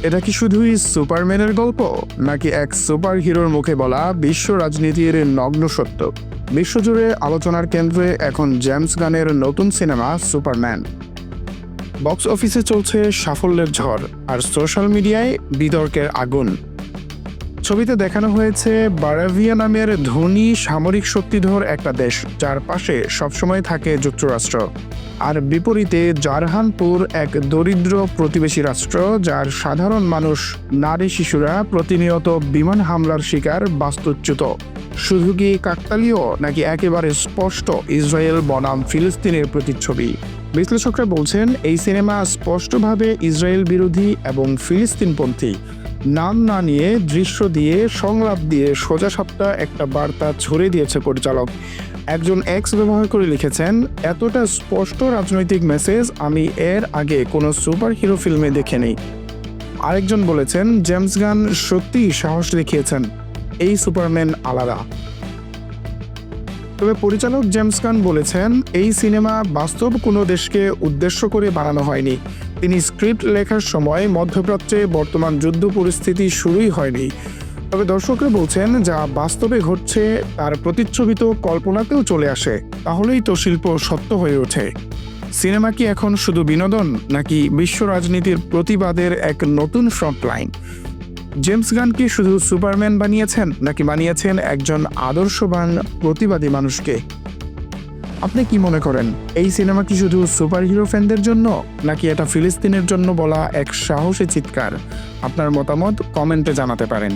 এটা কি শুধুই সুপারম্যানের গল্প, নাকি এক সুপার হিরোর মুখে বলা বিশ্ব রাজনীতির নগ্ন সত্য? বিশ্বজুড়ে আলোচনার কেন্দ্রে এখন জেমস গানের নতুন সিনেমা সুপারম্যান। বক্স অফিসে চলছে সাফল্যের ঝড়, আর সোশ্যাল মিডিয়ায় বিতর্কের আগুন। ছবিতে দেখানো হয়েছে বারাভিয়া নামের ধনী সামরিক শক্তিধর একটা দেশ, যার পাশে সবসময় থাকে যুক্তরাষ্ট্র। আর বিপরীতে জারহানপুর, এক দরিদ্র প্রতিবেশী রাষ্ট্র, যার সাধারণ মানুষ, নারী, শিশুরা প্রতিনিয়ত বিমান হামলার শিকার, বাস্তুচ্যুত। শুধু কি কাকতালীয়, নাকি একেবারে স্পষ্ট ইসরায়েল বনাম ফিলিস্তিনের প্রতিচ্ছবি? বিশ্লেষকরা বলছেন এই সিনেমা স্পষ্টভাবে ইসরায়েল বিরোধী এবং ফিলিস্তিনপন্থী। নাম না নিয়ে, দৃশ্য দিয়ে, সংলাপ দিয়ে সোজাসাপটা একটা বার্তা ছড়িয়ে দিয়েছে পরিচালক। একজন এক্স ব্যবহার করে লিখেছেন, এতটা স্পষ্ট রাজনৈতিক মেসেজ আমি এর আগে কোনো সুপার হিরো ফিল্মে দেখিনি। আরেকজন বলেছেন, জেমস গান সত্যিই সাহস দেখিয়েছেন, এই সুপারম্যান আলাদা। তবে পরিচালক জেমস গান বলেছেন, এই সিনেমা বাস্তব কোনো দেশকে উদ্দেশ্য করে বানানো হয়নি। তিনি স্ক্রিপ্ট লেখার সময় মধ্যপ্রাচ্যে বর্তমান যুদ্ধ পরিস্থিতি শুরুই হয়নি। তবে দর্শকরা বলছেন, যা বাস্তবে ঘটছে তার প্রতিচ্ছবি তো কল্পনাতেও চলে আসে। তাহলেই তো শিল্প সত্য হয়ে ওঠে। সিনেমা কি এখন শুধু বিনোদন, নাকি বিশ্ব রাজনীতির প্রতিবাদের এক নতুন ফ্রন্টলাইন? জেমস গান কি শুধু সুপারম্যান বানিয়েছেন, নাকি বানিয়েছেন একজন আদর্শবান প্রতিবাদী মানুষকে? আপনি কি মনে করেন, এই সিনেমা কি শুধু সুপার হিরো ফ্যানদের জন্য, নাকি এটা ফিলিস্তিনের জন্য বলা এক সাহসী চিৎকার? আপনার মতামত কমেন্টে জানাতে পারেন।